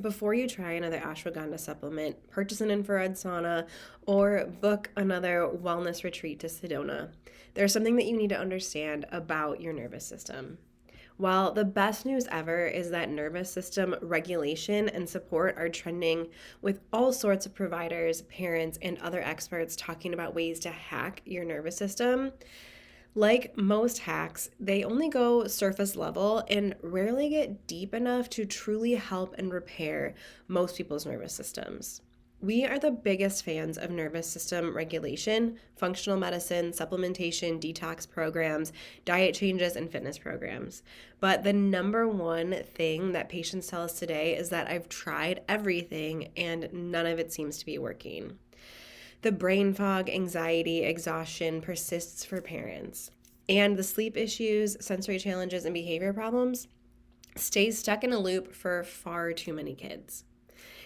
before you try another ashwagandha supplement, purchase an infrared sauna, or book another wellness retreat to Sedona, there's something that you need to understand about your nervous system. While the best news ever is that nervous system regulation and support are trending, with all sorts of providers, parents, and other experts talking about ways to hack your nervous system, like most hacks, they only go surface level and rarely get deep enough to truly help and repair most people's nervous systems. We are the biggest fans of nervous system regulation, functional medicine, supplementation, detox programs, diet changes, and fitness programs. But the number one thing that patients tell us today is that I've tried everything and none of it seems to be working. The brain fog, anxiety, exhaustion persists for parents. And the sleep issues, sensory challenges, and behavior problems stay stuck in a loop for far too many kids.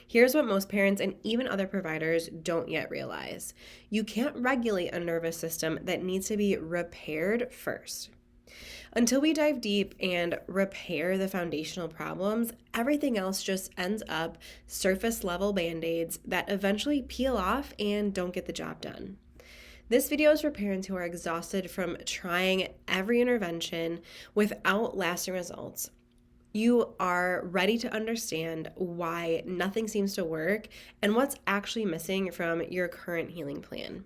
Here's what most parents and even other providers don't yet realize. You can't regulate a nervous system that needs to be repaired first. Until we dive deep and repair the foundational problems, everything else just ends up surface level band-aids that eventually peel off and don't get the job done. This video is for parents who are exhausted from trying every intervention without lasting results. You are ready to understand why nothing seems to work and what's actually missing from your current healing plan.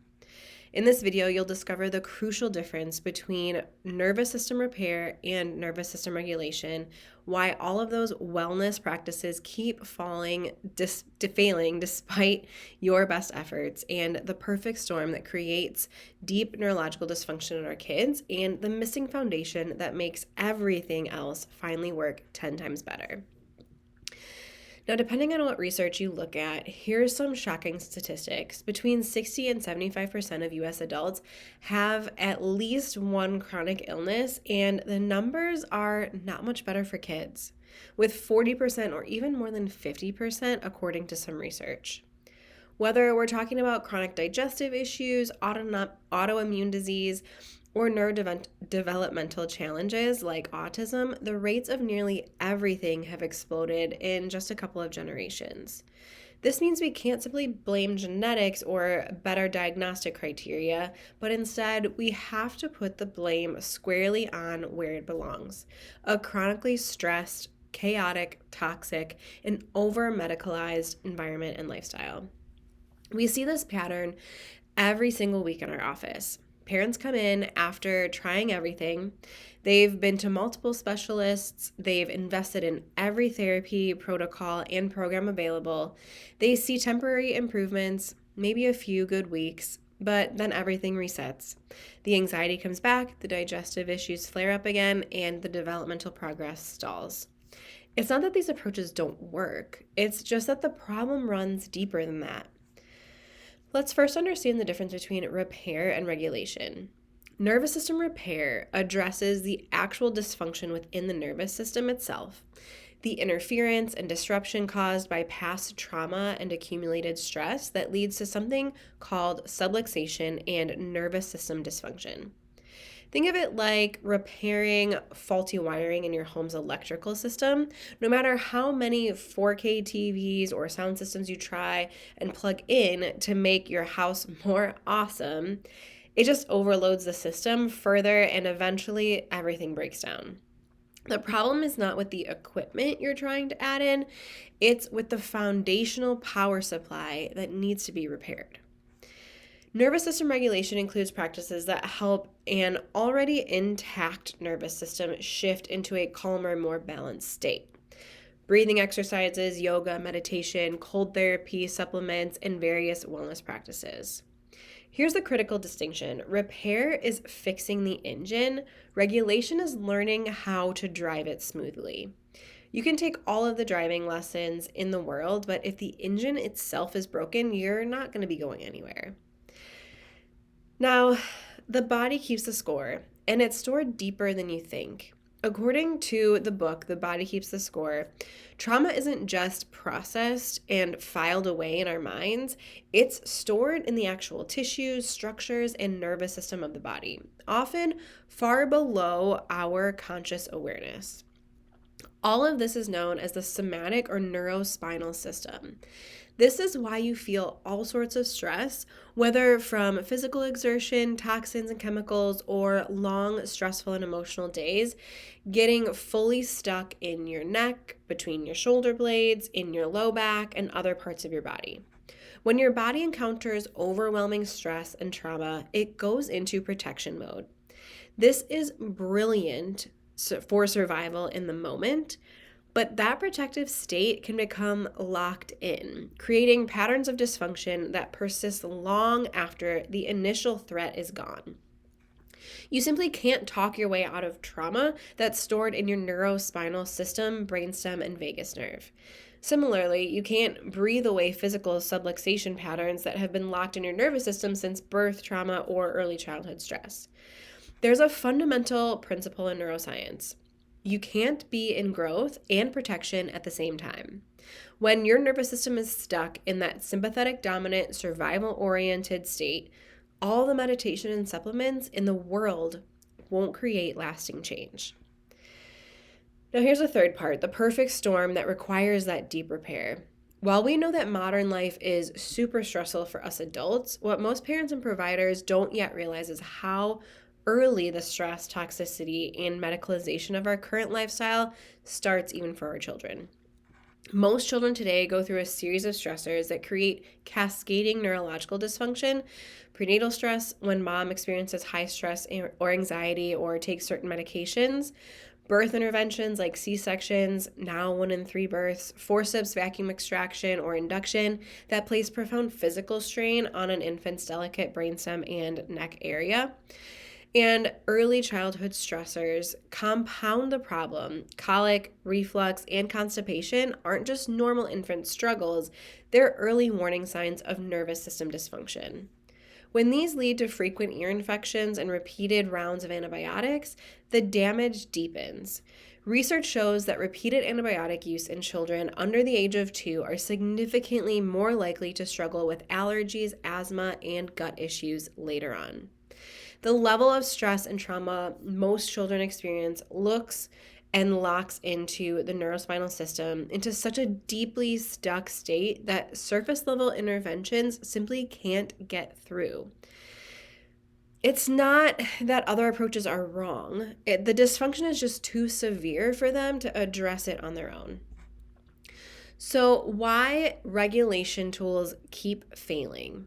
In this video, you'll discover the crucial difference between nervous system repair and nervous system regulation, why all of those wellness practices keep failing despite your best efforts, and the perfect storm that creates deep neurological dysfunction in our kids, and the missing foundation that makes everything else finally work 10 times better. Now, depending on what research you look at, here's some shocking statistics. Between 60 and 75% of US adults have at least one chronic illness, and the numbers are not much better for kids, with 40% or even more than 50% according to some research. Whether we're talking about chronic digestive issues, autoimmune disease, or neurodevelopmental challenges like autism, the rates of nearly everything have exploded in just a couple of generations. This means we can't simply blame genetics or better diagnostic criteria, but instead we have to put the blame squarely on where it belongs: a chronically stressed, chaotic, toxic, and over-medicalized environment and lifestyle. We see this pattern every single week in our office. Parents come in after trying everything. They've been to multiple specialists. They've invested in every therapy protocol and program available. They see temporary improvements, maybe a few good weeks, but then everything resets. The anxiety comes back, the digestive issues flare up again, and the developmental progress stalls. It's not that these approaches don't work. It's just that the problem runs deeper than that. Let's first understand the difference between repair and regulation. Nervous system repair addresses the actual dysfunction within the nervous system itself, the interference and disruption caused by past trauma and accumulated stress that leads to something called subluxation and nervous system dysfunction. Think of it like repairing faulty wiring in your home's electrical system. No matter how many 4K TVs or sound systems you try and plug in to make your house more awesome, it just overloads the system further and eventually everything breaks down. The problem is not with the equipment you're trying to add in, it's with the foundational power supply that needs to be repaired. Nervous system regulation includes practices that help an already intact nervous system shift into a calmer, more balanced state. Breathing exercises, yoga, meditation, cold therapy, supplements, and various wellness practices. Here's the critical distinction. Repair is fixing the engine. Regulation is learning how to drive it smoothly. You can take all of the driving lessons in the world, but if the engine itself is broken, you're not going to be going anywhere. Now, the body keeps the score, and it's stored deeper than you think. According to the book, The Body Keeps the Score, trauma isn't just processed and filed away in our minds, it's stored in the actual tissues, structures, and nervous system of the body, often far below our conscious awareness. All of this is known as the somatic or neurospinal system. This is why you feel all sorts of stress, whether from physical exertion, toxins and chemicals, or long, stressful and emotional days, getting fully stuck in your neck, between your shoulder blades, in your low back, and other parts of your body. When your body encounters overwhelming stress and trauma, it goes into protection mode. This is brilliant for survival in the moment, but that protective state can become locked in, creating patterns of dysfunction that persist long after the initial threat is gone. You simply can't talk your way out of trauma that's stored in your neurospinal system, brainstem, and vagus nerve. Similarly, you can't breathe away physical subluxation patterns that have been locked in your nervous system since birth, trauma, or early childhood stress. There's a fundamental principle in neuroscience. You can't be in growth and protection at the same time. When your nervous system is stuck in that sympathetic dominant survival-oriented state, all the meditation and supplements in the world won't create lasting change. Now here's the third part, the perfect storm that requires that deep repair. While we know that modern life is super stressful for us adults, what most parents and providers don't yet realize is how early the stress, toxicity, and medicalization of our current lifestyle starts even for our children. Most children today go through a series of stressors that create cascading neurological dysfunction. Prenatal stress, when mom experiences high stress or anxiety or takes certain medications. Birth interventions like C-sections, now 1 in 3 births, forceps vacuum extraction or induction that place profound physical strain on an infant's delicate brainstem and neck area. And early childhood stressors compound the problem. Colic, reflux, and constipation aren't just normal infant struggles, they're early warning signs of nervous system dysfunction. When these lead to frequent ear infections and repeated rounds of antibiotics, the damage deepens. Research shows that repeated antibiotic use in children under the age of 2 are significantly more likely to struggle with allergies, asthma, and gut issues later on. The level of stress and trauma most children experience looks and locks into the neurospinal system into such a deeply stuck state that surface level interventions simply can't get through. It's not that other approaches are wrong. The dysfunction is just too severe for them to address it on their own. So why regulation tools keep failing?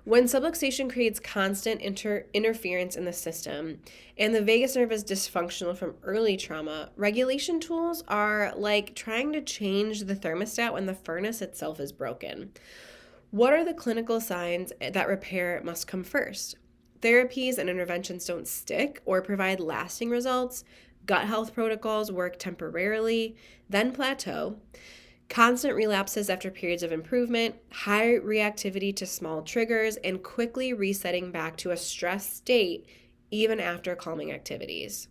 When subluxation creates constant interference in the system and the vagus nerve is dysfunctional from early trauma, regulation tools are like trying to change the thermostat when the furnace itself is broken. What are the clinical signs that repair must come first? Therapies and interventions don't stick or provide lasting results. Gut health protocols work temporarily, then plateau. Constant relapses after periods of improvement, high reactivity to small triggers, and quickly resetting back to a stressed state even after calming activities.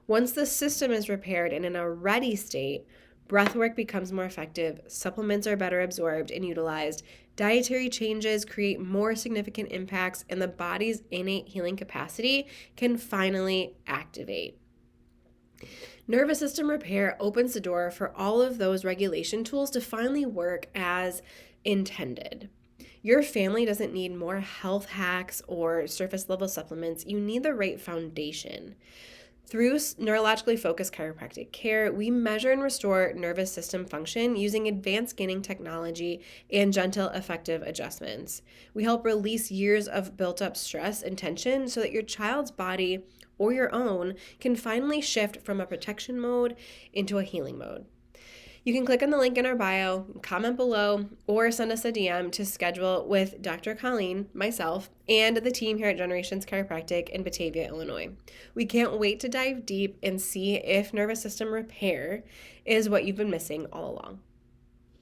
Once the system is repaired and in a ready state, breathwork becomes more effective, supplements are better absorbed and utilized, dietary changes create more significant impacts, and the body's innate healing capacity can finally activate. Nervous system repair opens the door for all of those regulation tools to finally work as intended. Your family doesn't need more health hacks or surface level supplements. You need the right foundation. Through neurologically focused chiropractic care, we measure and restore nervous system function using advanced scanning technology and gentle, effective adjustments. We help release years of built-up stress and tension so that your child's body or your own can finally shift from a protection mode into a healing mode. You can click on the link in our bio, comment below, or send us a DM to schedule with Dr. Colleen, myself, and the team here at Generations Chiropractic in Batavia, Illinois. We can't wait to dive deep and see if nervous system repair is what you've been missing all along.